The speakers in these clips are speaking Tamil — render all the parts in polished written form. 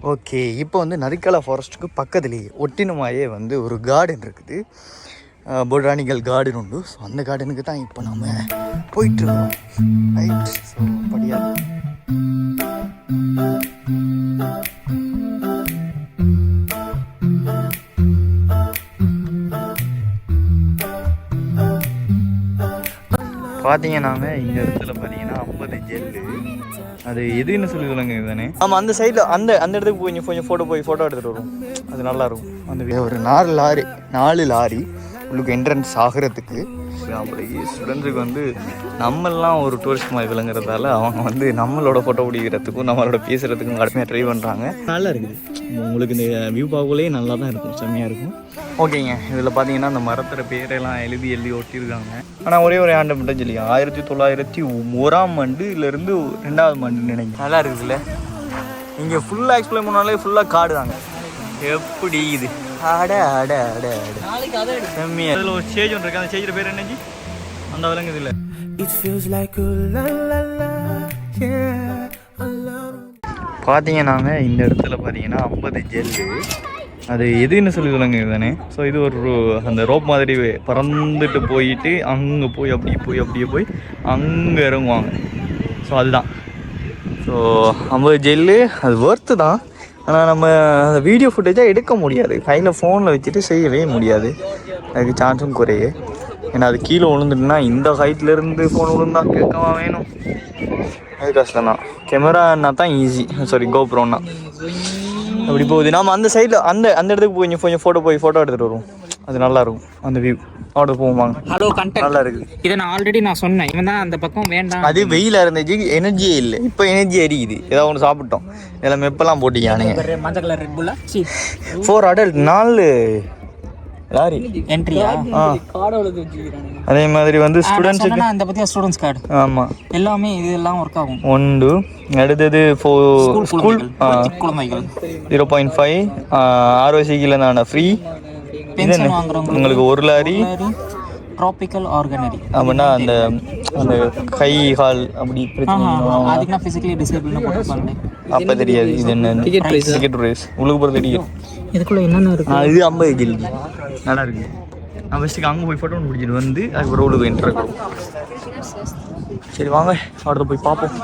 ஓகே, இப்போ வந்து நரிக்கலா ஃபாரஸ்ட்டுக்கு பக்கத்துலேயே ஒட்டினமாயே வந்து ஒரு கார்டன் இருக்குது, பொட்டானிக்கல் கார்டன் உண்டு. ஸோ அந்த கார்டனுக்கு தான் இப்போ நம்ம போயிட்டுருக்கோம். ரைட். ஸோ படியா பார்த்தீங்கன்னாங்க இந்த இடத்துல பார்த்தீங்கன்னா 50 ஜெல்லு, அது எதுன்னு சொல்லி சொல்லுங்க தானே. ஆமாம், அந்த சைடில் அந்த இடத்துக்கு போய் கொஞ்சம் ஃபோட்டோ எடுத்துகிட்டு வரும். அது நல்லாயிருக்கும். அந்த ஒரு 4 லாரி உங்களுக்கு என்ட்ரன்ஸ் ஆகிறதுக்கு. ஸ்டூடெண்ட்ஸுக்கு வந்து நம்மெல்லாம் ஒரு டூரிஸ்ட் மாதிரி விளங்குறதால அவங்க வந்து நம்மளோட ஃபோட்டோ பிடிக்கிறதுக்கும் நம்மளோட பேசுகிறதுக்கும் கடுமையாக ட்ரை பண்ணுறாங்க. நல்லா இருக்குது. உங்களுக்கு இந்த வியூ பார்க்கலே நல்லா தான் இருக்கும், செம்மையாக இருக்கும். ஓகேங்க, இதில் பார்த்தீங்கன்னா அந்த மரத்தோட பேரெல்லாம் எழுதி ஒட்டியிருக்காங்க. ஆனால் ஒரே ஒரு ஆண்டை மட்டும் சொல்லி 1901ஆம் ஆண்டுலேருந்து 2ஆம் ஆண்டு நினைக்கிறேன். நல்லா இருக்குதுல்ல. இங்கே ஃபுல்லாக எக்ஸ்பிளைன் பண்ணாலே ஃபுல்லாக காடு தாங்க. எப்படி இது செம்மையா. அதில் ஒரு ஸ்டேஜ் ஒன்று இருக்கு. அந்த ஸ்டேஜோட பேர் என்னஞ்சி அந்த விலங்குது இல்லை. பார்த்தீங்கன்னாங்க இந்த இடத்துல பார்த்தீங்கன்னா 50 ஜெல்லு, அது எதுன்னு சொல்லி சொல்லுங்க தானே. ஸோ இது ஒரு அந்த ரோப் மாதிரி பறந்துட்டு போயிட்டு அங்கே போய் அப்படியே போய் அங்கே இறங்குவாங்க. ஸோ அதுதான். ஸோ 50 ஜெல்லு அது ஒர்த்து தான். ஆனால் நம்ம அந்த வீடியோ ஃபுட்டேஜாக எடுக்க முடியாது, கையில் ஃபோனில் வச்சுட்டு செய்யவே முடியாது. அதுக்கு சான்ஸும் குறையே. ஏன்னா அது கீழே விழுந்துட்டுனா இந்த ஹைட்லேருந்து ஃபோன் விழுந்தா கேட்கவா வேணும். அது கஷ்டம் தான். கேமரானா தான் ஈஸி, சாரி கோப்ரோன்னா அப்படி போகுது. நாம் அந்த சைடில் அந்த இடத்துக்கு கொஞ்சம் ஃபோட்டோ எடுத்துகிட்டு வருவோம். அது நல்லாயிருக்கும் அந்த வியூ. ஆர்டர் போவாங்க. ஹலோ கண்டென்ட் நல்லா இருக்குது. இதை நான் ஆல்ரெடி சொன்னேன். இவன் தான் அந்த பக்கம் வேண்டாம். அது வெயிலாக இருந்துச்சு, எனர்ஜியே இல்லை. இப்போ எனர்ஜி எரியுது. ஏதாவது ஒன்று சாப்பிட்டோம். எல்லாம் மெப்பெல்லாம் போட்டியானுங்க. மஞ்சள் கலர் ரெட் புல்லா 4 அடல்ட் 4 லாரி என்ட்ரியா. அதே மாதிரி வந்து ஸ்டூடெண்ட்ஸுக்கு அந்த பற்றியா ஸ்டூடெண்ட்ஸ் கார்டு. ஆமாம், எல்லாமே இதெல்லாம் ஒர்க் ஆகும். உண்டு. அடுத்தது ஸ்கூல் குழந்தைகள் 0.5 ஆர்ஓசிக்கில் நான் ஃப்ரீ. உங்களுக்கு 1 லாரி ட்ராபிக்கல் ஆர்கனரி அப்படின்னா அந்த கை கால் அப்படி பிரச்சனை ஃபிசிக்கலி டிசேபிள்னு போட்டுருப்பாங்க. அப்போ தெரியாது இது என்ன டிக்கெட் ப்ரைஸ். உங்களுக்கு பொறுத்த டிக்கெட் இதுக்குள்ளே என்னென்ன இருக்குது. இது 50 ஜெல்லி நல்லா இருக்குது. நான் ஃபஸ்ட்டுக்கு அங்கே போய் ஃபோட்டோ ஒன்று பிடிச்சிட்டு வந்து அதுக்கு ரோடுக்கு என்ட்ரு இருக்கும். சரி வாங்க அடுத்த போய் பார்ப்போம்.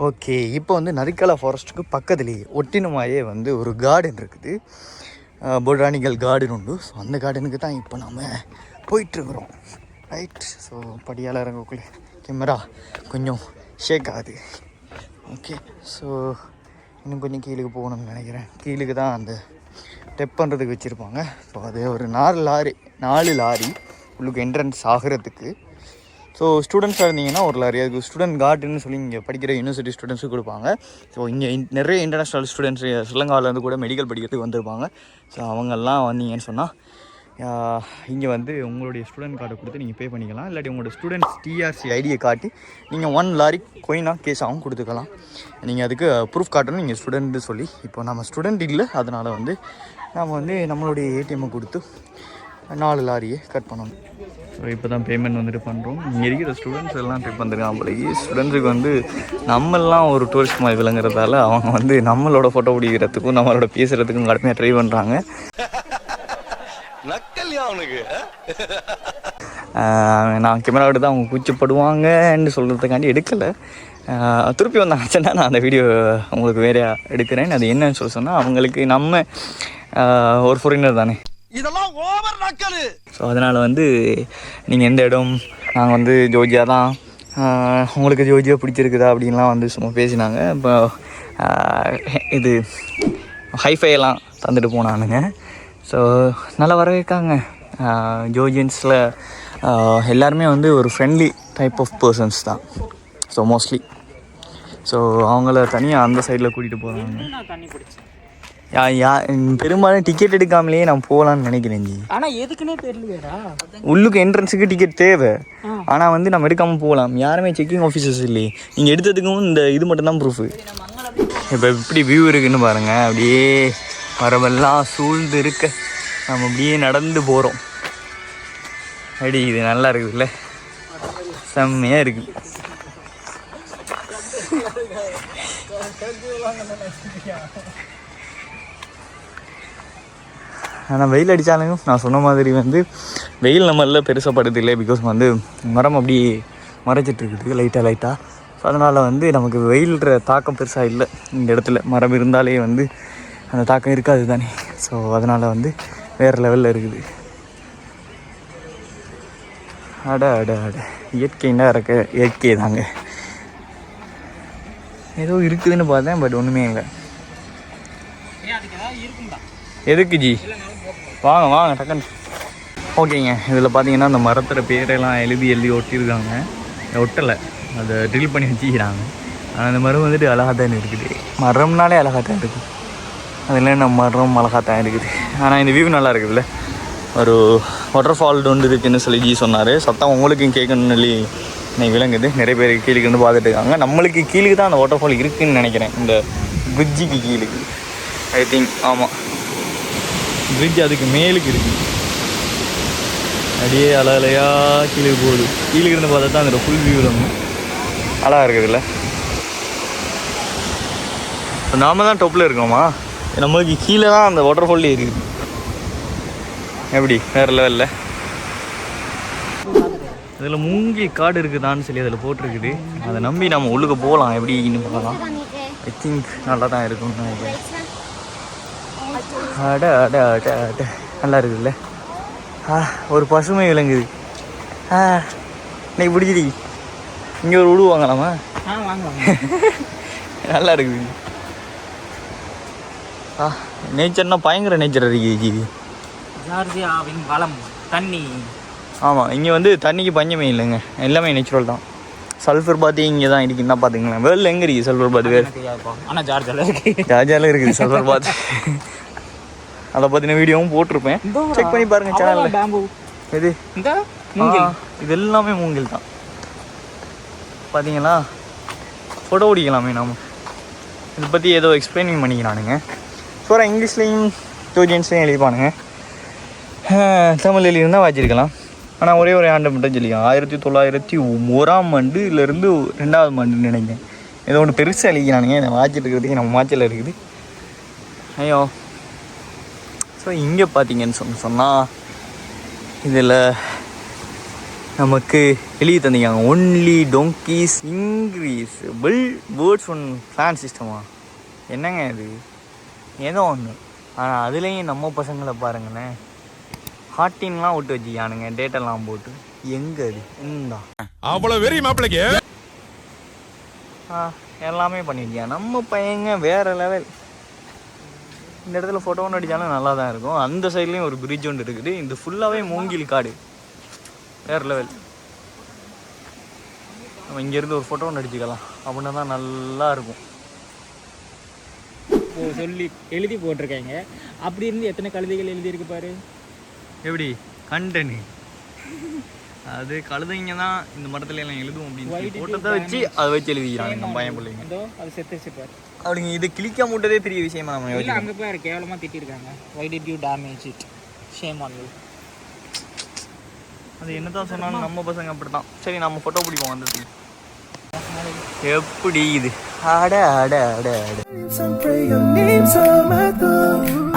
ஓகே, இப்போ வந்து நரிக்கலா ஃபாரஸ்ட்டுக்கு பக்கத்துலேயே ஒட்டினமாயே வந்து ஒரு கார்டன் இருக்குது, பொட்டானிக்கல் கார்டன் உண்டு. ஸோ அந்த கார்டனுக்கு தான் இப்போ நாம் போயிட்டுருக்குறோம். ரைட். ஸோ படியால் இறங்கக்குள்ளே கேமரா கொஞ்சம் ஷேக் ஆகுது. ஓகே, ஸோ இன்னும் கொஞ்சம் கீழுக்கு போகணும்னு நினைக்கிறேன். கீழுக்கு தான் அந்த டெப் பண்ணுறதுக்கு வச்சுருப்பாங்க. ஸோ அது ஒரு 4 லாரி உங்களுக்கு என்ட்ரன்ஸ் ஆகிறதுக்கு. ஸோ ஸ்டூடெண்ட்ஸாக இருந்தீங்கன்னா 1 லாரி. அதுக்கு ஸ்டூடெண்ட் கார்டுன்னு சொல்லி இங்கே படிக்கிற யூனிவர்சிட்டி ஸ்டூடெண்ட்ஸுக்கு கொடுப்பாங்க. ஸோ இங்கே நிறைய இன்டர்நேஷ்னல் ஸ்டூடெண்ட்ஸ் ஸ்ரீலங்காவிலேருந்து கூட மெடிக்கல் படிக்கிறதுக்கு வந்திருப்பாங்க. ஸோ அவங்கெல்லாம் வந்தீங்கன்னு சொன்னால் இங்கே வந்து உங்களுடைய ஸ்டூடெண்ட் கார்டை கொடுத்து நீங்கள் பே பண்ணிக்கலாம். இல்லாட்டி உங்களோட ஸ்டூடெண்ட்ஸ் டிஆர்சி ஐடியை காட்டி நீங்கள் 1 லாரி கொயினாக கேஸாகவும் கொடுத்துக்கலாம். நீங்கள் அதுக்கு ப்ரூஃப் காட்டணும் நீங்கள் ஸ்டூடெண்ட்டு சொல்லி. இப்போ நம்ம ஸ்டூடெண்ட் இல்லை, அதனால் வந்து நம்ம வந்து நம்மளுடைய ஏடிஎம்மை கொடுத்து 4 லாரியை கட் பண்ணணும். ஸோ இப்போ தான் பேமெண்ட் வந்துட்டு பண்ணுறோம். இங்கே இருக்கிற ஸ்டூடெண்ட்ஸ் எல்லாம் ட்ரிப் வந்துருக்காங்க போலக்கு. ஸ்டூடெண்ட்ஸுக்கு வந்து நம்மெல்லாம் ஒரு டூரிஸ்ட் மாதிரி விளங்குறதால அவங்க வந்து நம்மளோட ஃபோட்டோ பிடிக்கிறதுக்கும் நம்மளோட பேசுகிறதுக்கும் கடுமையாக ட்ரை பண்ணுறாங்க. நான் கேமரா எடுத்து அவங்க கூச்சப்படுவாங்கன்னு சொல்கிறதுக்காண்டி எடுக்கலை. திருப்பி வந்தாச்சுன்னா நான் அந்த வீடியோ உங்களுக்கு வேறையா எடுக்கிறேன். அது என்னன்னு சொன்னால் அவங்களுக்கு நம்ம ஒரு ஃபாரினர் தானே, இதெல்லாம் ஓவர் நக்கல். ஸோ அதனால் வந்து நீங்கள் எந்த இடம் நாங்கள் வந்து ஜோர்ஜியா தான், உங்களுக்கு ஜோர்ஜியா பிடிச்சிருக்குதா அப்படின்லாம் வந்து சும்மா பேசினாங்க. இப்போ இது ஹைஃபையெல்லாம் தந்துட்டு போனானுங்க. ஸோ நல்லா வரவேற்காங்க. ஜோர்ஜியன்ஸில் எல்லாருமே வந்து ஒரு ஃப்ரெண்ட்லி டைப் ஆஃப் பர்சன்ஸ் தான். ஸோ மோஸ்ட்லி ஸோ அவங்கள தனியாக அந்த சைடில் கூட்டிகிட்டு போகிறாங்க. பெரும்பாலும் டிக்கெட் எடுக்காமலேயே நான் போகலான்னு நினைக்கிறேன் ஜி. ஆனால் எதுக்குன்னே தெரியலையா. உள்ளுக்கு என்ட்ரன்ஸுக்கு டிக்கெட் தேவை, ஆனால் வந்து நம்ம எடுக்காமல் போகலாம். யாருமே செக்கிங் ஆஃபீஸர்ஸ் இல்லையே. நீங்கள் எடுத்ததுக்கும் இந்த இது மட்டும்தான் ப்ரூஃபு. இப்போ எப்படி வியூ இருக்குதுன்னு பாருங்கள். அப்படியே மரமெல்லாம் சூழ்ந்து இருக்க நம்ம அப்படியே நடந்து போகிறோம். அப்படி இது நல்லா இருக்குதுல்ல, செம்மையாக இருக்குது. ஆனால் வெயில் அடித்தாலும் நான் சொன்ன மாதிரி வந்து வெயில் நம்மளில் பெருசாக படுது இல்லை. பிகாஸ் வந்து மரம் அப்படி மறைச்சிட்ருக்குது லைட்டாக. ஸோ அதனால் வந்து நமக்கு வெயில்ற தாக்கம் பெருசாக இல்லை. இந்த இடத்துல மரம் இருந்தாலே வந்து அந்த தாக்கம் இருக்காது தானே. ஸோ அதனால் வந்து வேறு லெவலில் இருக்குது. அட இயற்கைன்னா இயற்கை தாங்க. ஏதோ இருக்குதுன்னு பார்த்தேன், பட் ஒன்றுமே இல்லை. எதுக்கு ஜி? வாங்க டக்குன்னு. ஓகேங்க, இதில் பார்த்தீங்கன்னா அந்த மரத்தோட பேரெல்லாம் எழுதி ஒட்டியிருக்காங்க. ஒட்டலை, அதை ட்ரில் பண்ணி வச்சுக்கிறாங்க. ஆனால் அந்த மரம் வந்துட்டு அழகாக தான் இருக்குது. மரம்னாலே அழகாக தான் இருக்குது. அதில் நம்ம மரம் அழகாக தான் இருக்குது. ஆனால் இந்த வியூ நல்லா இருக்குதுல்ல. ஒரு வாட்டர் ஃபால் ஒன்று இருக்குதுன்னு சொல்லி ஜி சொன்னார். சத்தம் உங்களுக்கும் கேட்கணும்னு சொல்லி இன்னைக்கு விளங்குது. நிறைய பேர் கீழே வந்து பார்த்துட்டு இருக்காங்க. நம்மளுக்கு கீழே தான் அந்த வாட்டர் ஃபால் இருக்குதுன்னு நினைக்கிறேன். இந்த பிரிட்ஜுக்கு கீழே ஐ திங்க். ஆமாம், பிரிட்ஜ் அதுக்கு மேலுக்கு இருக்குது. அப்படியே அலையாக கீழே போகுது. கீழே இருந்து பார்த்தா தான் அந்த ஃபுல் வியூ நம்ம அழகாக இருக்குதுல்ல. நாம தான் டொப்பில் இருக்கோமா, நம்மளுக்கு கீழே தான் அந்த வாட்டர் ஃபால்லே இருக்குது. எப்படி வேறு லெவலில். அதில் மூங்கி காடு இருக்குதான்னு சொல்லி அதில் போட்டிருக்குது. அதை நம்பி நம்ம உள்ளுக்கு போகலாம். எப்படின்னு பார்க்கலாம். ஐ திங்க் நல்லா தான் இருக்கும்னு நினைக்கிறேன். அட நல்லா இருக்குதுல்ல. ஒரு பசுமை விளங்குது. இன்னைக்கு பிடிச்சிடி. இங்கே ஒரு உடு வாங்கலாமா? நல்லா இருக்குது. நேச்சர்னா பயங்கர நேச்சர் இருக்குது. ஜார்ஜியாவின் வளம் தண்ணி. ஆமாம், இங்கே வந்து தண்ணிக்கு பஞ்சமே இல்லைங்க. எல்லாமே நேச்சுரல் தான். சல்ஃபர் பாத்தி இங்கே தான் இருக்குன்னா பார்த்துங்களேன். வேர்ல்டில் எங்கே இருக்குது சல்ஃபர் பாத்? ஆனால் ஜார்ஜியாவில் இருக்குது சல்ஃபர் பாத். அதை பற்றின வீடியோவும் போட்டிருப்பேன், செக் பண்ணி பாருங்கள் சேனலில். பேம்பு இது மூங்கில், இது எல்லாமே மூங்கில் தான். பார்த்தீங்களா, ஃபோட்டோ பிடிக்கலாமே நாம். இதை பற்றி ஏதோ எக்ஸ்பிளைனிங் பண்ணிக்கிறானுங்க. சூறா இங்கிலீஷ்லேயும் ஜோஜியன்ஸ்லேயும் எழுதிப்பானுங்க. தமிழ் எழுதியிருந்தால் வாச்சிருக்கலாம். ஆனால் ஒரே ஒரு ஆண்டு மட்டும் சொல்லிக்கலாம். 1901 இருந்து 2வது நினைக்கிறேன். ஏதோ ஒன்று பெருசாக எழுதிக்கிறானுங்க. இதை வாட்சிட்டு இருக்கிறதுக்கு நம்ம வாட்சில் இருக்குது. ஐயோ. ஸோ இங்கே பார்த்தீங்கன்னு சொன்னால் இதில் நமக்கு எழுதி தந்திக்காங்க. ஒன்லி டொங்கீஸ் இன்க்ரீஸபிள் பேர்ட்ஸ் ஒன் ஃபேன் சிஸ்டமா? என்னங்க இது? ஏதோ ஒன்று. ஆனால் அதுலேயும் நம்ம பசங்களை பாருங்களேன், ஹாட்டின்லாம் விட்டு வச்சுக்கானுங்க, டேட்டெல்லாம் போட்டு. எங்கே அது? அவ்வளோ வெறி மாப்பிளைக்கு எல்லாமே பண்ணியிருக்கியா நம்ம பையங்க. வேறு லெவல். இந்த இடத்துல ஃபோட்டோ ஒன்று அடித்தாலும் நல்லா தான் இருக்கும். அந்த சைட்லேயும் ஒரு பிரிட்ஜ் ஒன்று இருக்குது. இந்த ஃபுல்லாகவே மூங்கில் காடு. வேறு லெவல். நம்ம இங்கேருந்து ஒரு ஃபோட்டோ ஒன்று அடிச்சுக்கலாம். அப்படின்னா தான் நல்லா இருக்கும். சொல்லி எழுதி போட்டிருக்காங்க. அப்படி இருந்து எத்தனை கழுதைகள் எழுதியிருக்கு பாரு. எப்படி கண்டனு அது கழுதைங்க தான் இந்த மரத்துல எல்லாம் எழுதும் அப்படின்னு போட்டதை வச்சு அதை வச்சு எழுதிக்கிறாங்க நம்ம பையன் பிள்ளைங்க. அது செத்துச்சு பாரு. அப்படிங்க இது கிளிக்க மூட்டதே பெரிய விஷயமா நம்ம இல்லை, அங்கே போய் கேவலமாக திட்டிருக்காங்க. Why did you damage it? Shame on you. அது என்னதான் சொன்னாலும் நம்ம பசங்க அப்படித்தான். சரி, நம்ம ஃபோட்டோ பிடிப்போம். வந்தது எப்படி இது? அட அட அட அட.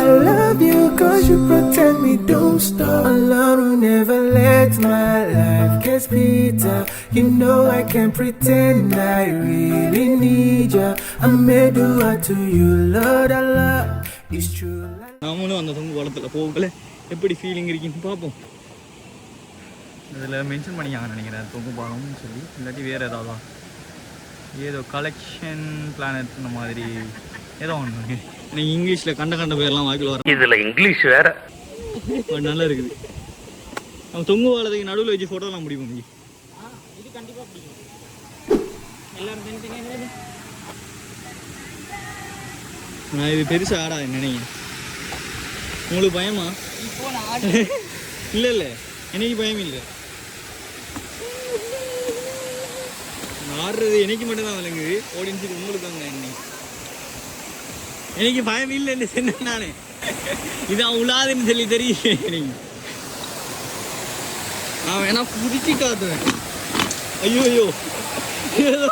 I love you cause you protect me, don't stop. Allah will never let my life get bitter. You know I can't pretend I really need ya. I made a lot to you, Lord Allah. It's true. நாமளும் அந்த தொங்கு பாலத்தில் போகல எப்படி ஃபீலிங் இருக்குன்னு பார்ப்போம். இதில் மென்ஷன் பண்ணிக்காங்க நினைக்கிறேன், தொங்கு பாலம்னு சொல்லி. இல்லாட்டி வேறு ஏதாவது ஏதோ கலெக்ஷன் பிளானட் இந்த மாதிரி ஏதோ ஒன்று. எனக்கு இங்கிலீஷில் கண்ட பேர்லாம் வாய்க்கில் வர. இதில் இங்கிலீஷ் வேறு நல்லா இருக்குது. நம்ம தொங்கு பாலத்துக்கு நடுவில் வச்சு ஃபோட்டோலாம் முடிப்போம். இங்கே இது கண்டிப்பாக பிடிக்கும். எல்லாரும் தனித்தனியாக. நான் இது பெருசாக ஆடாது நினைக்கிறேன். உங்களுக்கு பயமா? இல்லை எனக்கு பயம் இல்லை. ஆடுறது எனக்கு மட்டும்தான் விளங்குது. ஆடியன்ஸுக்கு உங்களுக்கு தாங்க. எனக்கு பயம் இல்லைன்னு சொன்னேன் நானே. இதான் உலாதுன்னு சொல்லி தெரியும் எனக்கு. நான் வேணா புடிச்சு காத்துவேன். ஐயோ ஏதோ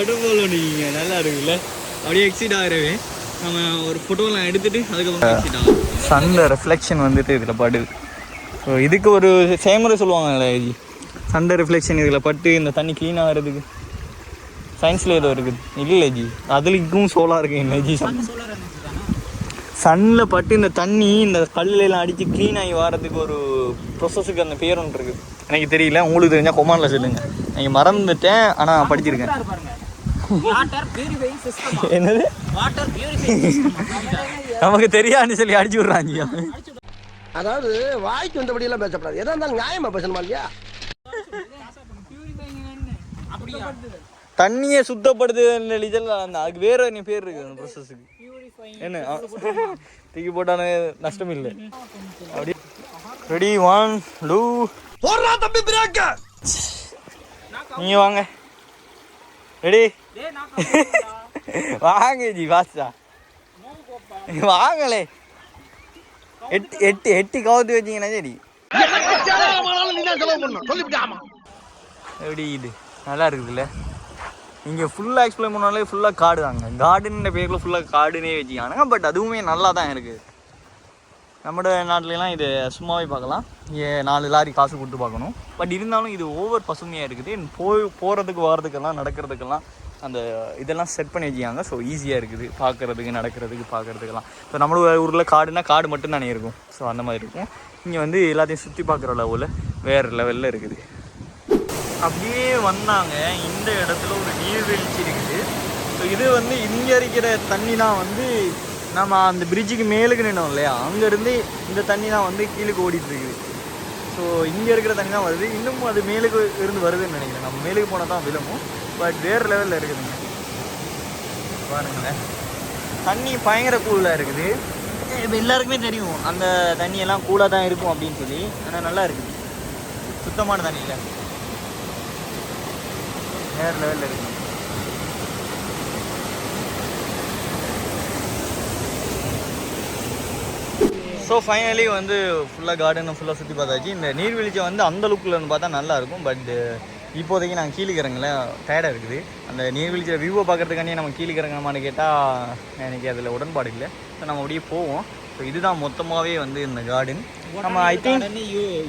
உடம்புல நீங்கள் நல்லா இருக்குல்ல அப்படியே எக்ஸிட் ஆகிறவே நம்ம ஒரு ஃபோட்டோலாம் எடுத்துகிட்டு அதுக்கப்புறம் எக்ஸிட் ஆகும். சன்ல ரெஃப்ளெக்ஷன் வந்துட்டு இதில் படுது. ஸோ இதுக்கு ஒரு சேமரை சொல்லுவாங்கல்ல ஜி, சண்டை ரிஃப்ளெக்ஷன் இதில் பட்டு இந்த தண்ணி க்ளீன் ஆகிறதுக்கு சயின்ஸில் ஏதோ இருக்குது இல்லை ஜி, அதுக்கும் சோலாக இருக்கு என்ன ஜி. சன்னில் பட்டு இந்த தண்ணி இந்த கல்லுலாம் அடித்து க்ளீன் ஆகி வரதுக்கு ஒரு ப்ரொசஸுக்கு அந்த பேர் ஒன்று இருக்குது, எனக்கு தெரியல, உங்களுக்கு தெரிஞ்சால் கொமானில் சொல்லுங்கள். நீங்கள் மறந்துட்டேன் ஆனால் படிச்சிருக்கேன். என்னது நமக்கு தெரியாதுன்னு சொல்லி அடிச்சு விட்றாங்க. அதாவது வாய்க்கு வந்தபடியெல்லாம் பேசப்படாது, எதா இருந்தாலும் நியாயமா பேசணுமா இல்லையா? தண்ணியை சுத்தப்படுத்துதல் இதெல்லாம் அந்த அதுக்கு வேற என்ன பேர் இருக்குது அந்த ப்ரொசஸுக்கு என்ன தூக்கி போட்டானே நஷ்டம் இல்லை. அப்படி ரெடி 1 2 போடுறா தம்பி பிரேக்க. நீங்க வாங்க, ரெடி வாங்க ஜி வாசா வாங்களே. எட்டி கவுத்து வச்சிங்கன்னா சரி. எப்படி இது நல்லா இருக்குதுல்ல. இங்கே ஃபுல்லாக எக்ஸ்பிளைன் பண்ணாலே ஃபுல்லாக காடு தாங்க, கார்டுன்ற பேரில் ஃபுல்லாக காடுனே வச்சுக்கானுங்க. பட் அதுவுமே நல்லா தான் இருக்குது. நம்மளோட நாட்டிலலாம் இது சும்மாவே பார்க்கலாம், இங்கே 4 லாரி காசு கொடுத்து பார்க்கணும். பட் இருந்தாலும் இது ஓவர் பசுமையாக இருக்குது. போகிறதுக்கு வரதுக்கெல்லாம் நடக்கிறதுக்கெல்லாம் அந்த இதெல்லாம் செட் பண்ணி வச்சுக்காங்க. ஸோ ஈஸியாக இருக்குது பார்க்குறதுக்கு நடக்கிறதுக்கு பார்க்குறதுக்கெல்லாம். ஸோ நம்மளோட ஊரில் காடுனா காடு மட்டும் தானே இருக்கும், ஸோ அந்த மாதிரி இருக்கும். இங்கே வந்து எல்லாத்தையும் சுற்றி பார்க்குற லெவலில் வேறு லெவலில் இருக்குது. அப்படியே வந்தாங்க, இந்த இடத்துல ஒரு நீர்வீழ்ச்சி இருக்குது. ஸோ இது வந்து இங்கே இருக்கிற தண்ணி தான் வந்து நம்ம அந்த பிரிட்ஜுக்கு மேலுக்கு நின்னோம் இல்லையா, அங்கேருந்து இந்த தண்ணி தான் வந்து கீழுக்கு ஓடிட்டு இருக்குது. ஸோ இங்கே இருக்கிற தண்ணி தான் வருது, இன்னும் அது மேலுக்கு இருந்து வருதுன்னு நினைக்கிறேன். நம்ம மேலுக்கு போனால் தான் விழுமும், பட் வேறு லெவலில் இருக்குதுங்க. பாருங்களேன், தண்ணி பயங்கர கூலாக இருக்குது. இப்போ எல்லாருக்குமே தெரியும் அந்த தண்ணியெல்லாம் கூலாக தான் இருக்கும் அப்படின்னு சொல்லி, ஆனால் நல்லா இருக்குது, சுத்தமான தண்ணி இல்லை, வேறு லெவலில் இருக்குது. ஸோ ஃபைனலி வந்து ஃபுல்லாக கார்டனை ஃபுல்லாக சுற்றி பார்த்தாச்சு. இந்த நீர்வீழ்ச்சி வந்து அந்த லுக்கில் வந்து பார்த்தா நல்லாயிருக்கும். பட் இப்போதைக்கு நாங்கள் கீழிக்கிறங்களேன் டயர்டாக இருக்குது. அந்த நீர்வீழ்ச்சியில் வியூவை பார்க்குறதுக்காண்டியே நம்ம கீழிக்கிறங்கமான்னு கேட்டால் எனக்கு அதில் உடன்பாடு இல்லை. ஸோ நம்ம அப்படியே போவோம். ஸோ இதுதான் மொத்தமாகவே வந்து இந்த கார்டன். நம்ம ஐ திங்க்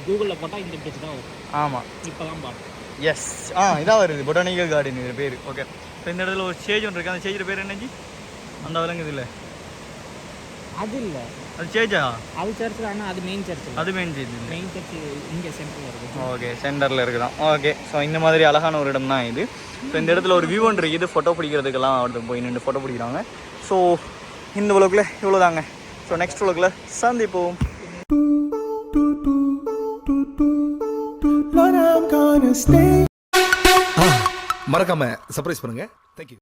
கூகுளில் போட்டால் இந்த பிரிட்ஜ் தான் வரும். ஆமாம், இப்போ தான் பார்ப்போம். எஸ், இதான் வருது பொட்டானிக்கல் கார்டன் இது பேர். ஓகே, ஸோ இந்த இடத்துல ஒரு ஸ்டேஜ் ஒன்று இருக்குது. அந்த ஸ்டேஜில் பேர் என்னச்சு அந்த விலங்குது இல்லை, அது இல்லை, அது ஸ்டேஜா, அது சர்ச்சு. ஆனால் அது மெயின் சர்ச், அது மெயின் ஸ்டேஜ், மெயின் சர்ச் இங்கே சென்டரில் இருக்குது. ஓகே, சென்டரில் இருக்குதான். ஓகே, ஸோ இந்த மாதிரி அழகான ஒரு இடம் தான் இது. ஸோ இந்த இடத்துல ஒரு வியூ ஒன்று இருக்குது, ஃபோட்டோ பிடிக்கிறதுக்கெல்லாம் அவர்கிட்ட போய் நின்று ஃபோட்டோ பிடிக்கிறாங்க. ஸோ இந்த விளக்கில் இவ்வளோ தாங்க. ஸோ நெக்ஸ்ட் விளக்கில் சந்திப்போம். மறக்காம சர்ப்ரைஸ் பண்ணுங்க. தேங்க்யூ.